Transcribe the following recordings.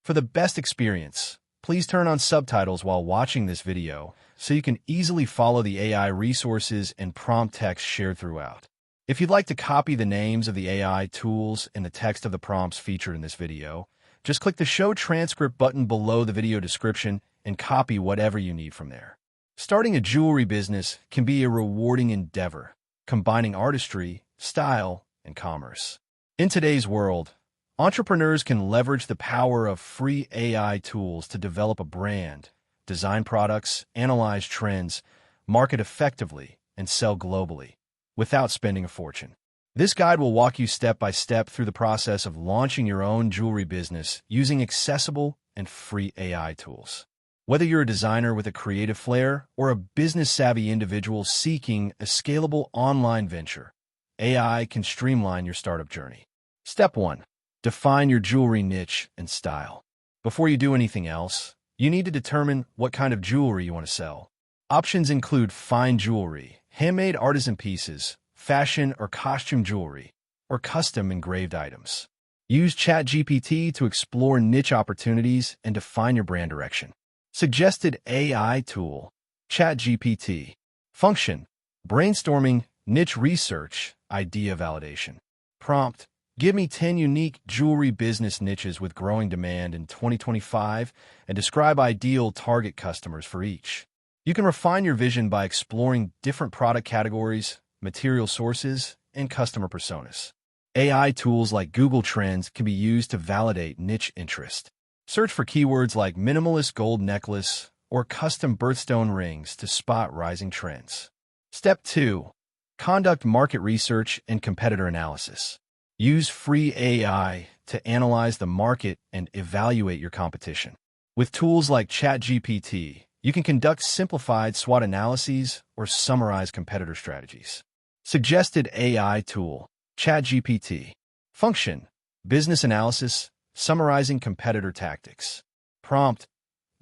For the best experience, please turn on subtitles while watching this video so you can easily follow the AI resources and prompt text shared throughout. If you'd like to copy the names of the AI tools and the text of the prompts featured in this video, just click the Show Transcript button below the video description and copy whatever you need from there. Starting a jewelry business can be a rewarding endeavor, combining artistry, style, and commerce. In today's world, entrepreneurs can leverage the power of free AI tools to develop a brand, design products, analyze trends, market effectively, and sell globally without spending a fortune. This guide will walk you step by step through the process of launching your own jewelry business using accessible and free AI tools. Whether you're a designer with a creative flair or a business-savvy individual seeking a scalable online venture, AI can streamline your startup journey. Step 1. Define your jewelry niche and style. Before you do anything else, you need to determine what kind of jewelry you want to sell. Options include fine jewelry, handmade artisan pieces, fashion or costume jewelry, or custom engraved items. Use ChatGPT to explore niche opportunities and define your brand direction. Suggested AI tool, ChatGPT. Function, brainstorming, niche research, idea validation. Prompt, give me 10 unique jewelry business niches with growing demand in 2025 and describe ideal target customers for each. You can refine your vision by exploring different product categories, material sources, and customer personas. AI tools like Google Trends can be used to validate niche interest. Search for keywords like minimalist gold necklace or custom birthstone rings to spot rising trends. Step 2. Conduct market research and competitor analysis. Use free AI to analyze the market and evaluate your competition. With tools like ChatGPT, you can conduct simplified SWOT analyses or summarize competitor strategies. Suggested AI tool, ChatGPT. Function, business analysis, summarizing competitor tactics. Prompt,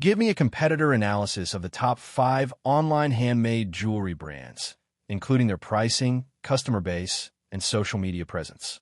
give me a competitor analysis of the top 5 online handmade jewelry brands, including their pricing, customer base, and social media presence.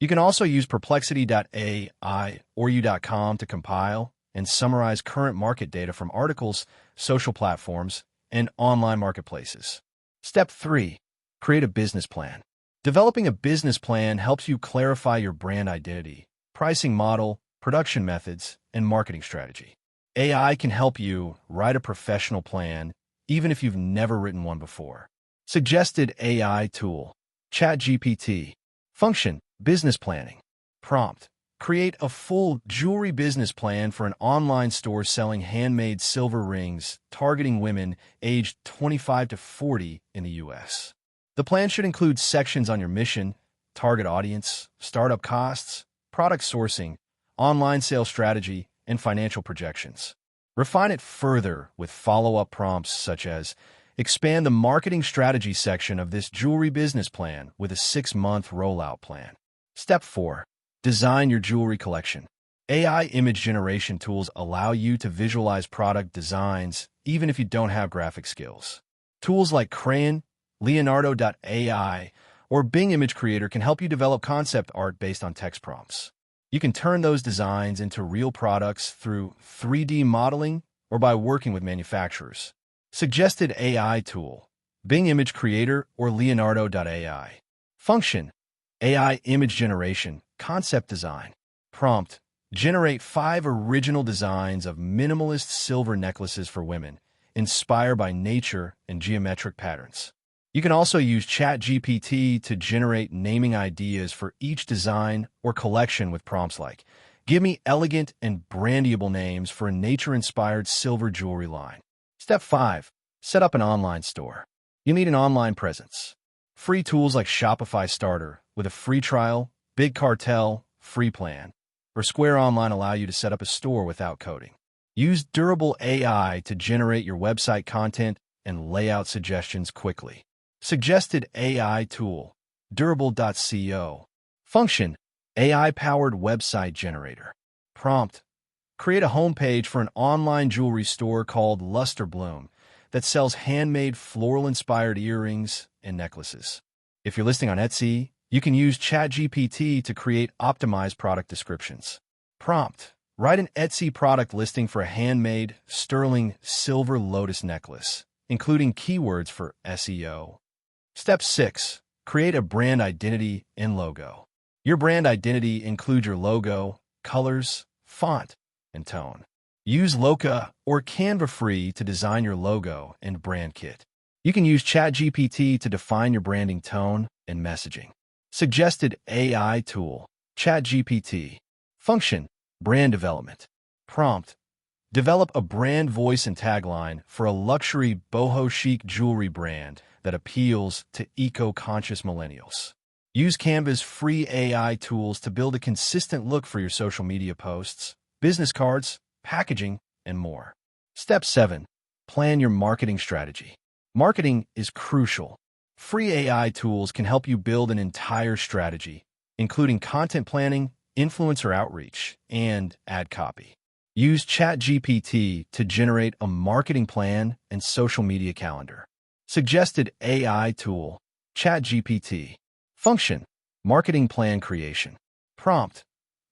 You can also use Perplexity.ai or U.com to compile and summarize current market data from articles, social platforms, and online marketplaces. Step 3. Create a business plan. Developing a business plan helps you clarify your brand identity, pricing model, production methods, and marketing strategy. AI can help you write a professional plan, even if you've never written one before. Suggested AI tool, ChatGPT. Function, business planning. Prompt, create a full jewelry business plan for an online store selling handmade silver rings targeting women aged 25 to 40 in the U.S. The plan should include sections on your mission, target audience, startup costs, product sourcing, online sales strategy, and financial projections. Refine it further with follow-up prompts such as, expand the marketing strategy section of this jewelry business plan with a 6-month rollout plan. Step 4. Design your jewelry collection. AI image generation tools allow you to visualize product designs even if you don't have graphic skills. Tools like Crayon, Leonardo.ai, or Bing Image Creator can help you develop concept art based on text prompts. You can turn those designs into real products through 3D modeling or by working with manufacturers. Suggested AI tool, Bing Image Creator or Leonardo.ai. Function, AI image generation, concept design. Prompt, generate 5 original designs of minimalist silver necklaces for women, inspired by nature and geometric patterns. You can also use ChatGPT to generate naming ideas for each design or collection with prompts like, give me elegant and brandiable names for a nature-inspired silver jewelry line. Step 5. Set up an online store. You need an online presence. Free tools like Shopify Starter with a free trial, Big Cartel, free plan, or Square Online allow you to set up a store without coding. Use Durable AI to generate your website content and layout suggestions quickly. Suggested AI tool, Durable.co. Function, AI-powered website generator. Prompt, create a homepage for an online jewelry store called Luster Bloom that sells handmade floral-inspired earrings and necklaces. If you're listing on Etsy, you can use ChatGPT to create optimized product descriptions. Prompt, Write an Etsy product listing for a handmade, sterling silver lotus necklace, including keywords for SEO. Step 6. Create a brand identity and logo. Your brand identity includes your logo, colors, font, and tone. Use Loca or Canva Free to design your logo and brand kit. You can use ChatGPT to define your branding tone and messaging. Suggested AI tool, ChatGPT. Function, brand development. Prompt, develop a brand voice and tagline for a luxury boho chic jewelry brand that appeals to eco-conscious millennials. Use Canva's free AI tools to build a consistent look for your social media posts, business cards, packaging, and more. Step 7. Plan your marketing strategy. Marketing is crucial. Free AI tools can help you build an entire strategy, including content planning, influencer outreach, and ad copy. Use ChatGPT to generate a marketing plan and social media calendar. Suggested AI tool, ChatGPT. Function, marketing plan creation. Prompt,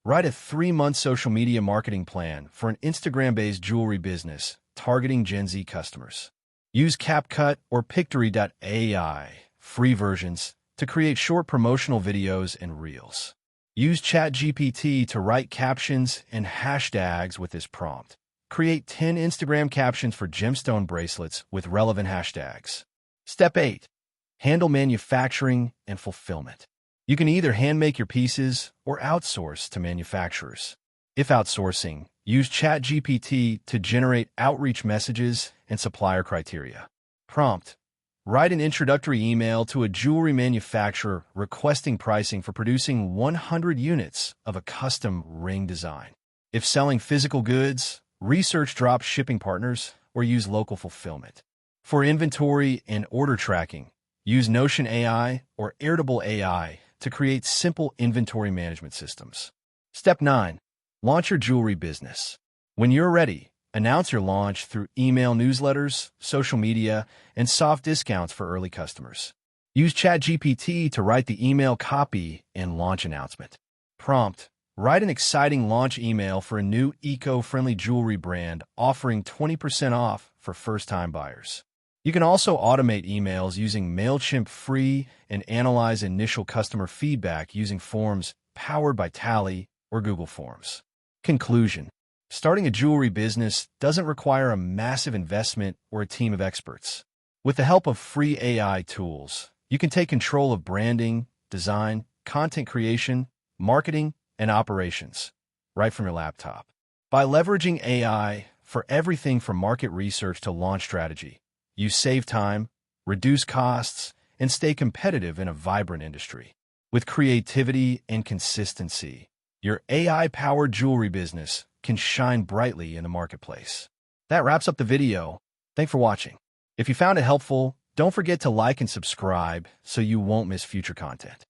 write a 3-month social media marketing plan for an Instagram-based jewelry business targeting Gen Z customers. Use CapCut or Pictory.ai, free versions, to create short promotional videos and reels. Use ChatGPT to write captions and hashtags with this prompt. Create 10 Instagram captions for gemstone bracelets with relevant hashtags. Step 8. Handle manufacturing and fulfillment. You can either hand-make your pieces or outsource to manufacturers. If outsourcing, use ChatGPT to generate outreach messages and supplier criteria. Prompt, write an introductory email to a jewelry manufacturer requesting pricing for producing 100 units of a custom ring design. If selling physical goods, research drop shipping partners or use local fulfillment. For inventory and order tracking, use Notion AI or Airtable AI to create simple inventory management systems. Step 9. Launch your jewelry business. When you're ready, announce your launch through email newsletters, social media, and soft discounts for early customers. Use ChatGPT to write the email copy and launch announcement. Prompt, write an exciting launch email for a new eco-friendly jewelry brand offering 20% off for first-time buyers. You can also automate emails using MailChimp Free and analyze initial customer feedback using forms powered by Tally or Google Forms. Conclusion. Starting a jewelry business doesn't require a massive investment or a team of experts. With the help of free AI tools, you can take control of branding, design, content creation, marketing, and operations right from your laptop. By leveraging AI for everything from market research to launch strategy, you save time, reduce costs, and stay competitive in a vibrant industry. With creativity and consistency, your AI-powered jewelry business can shine brightly in the marketplace. That wraps up the video. Thanks for watching. If you found it helpful, don't forget to like and subscribe so you won't miss future content.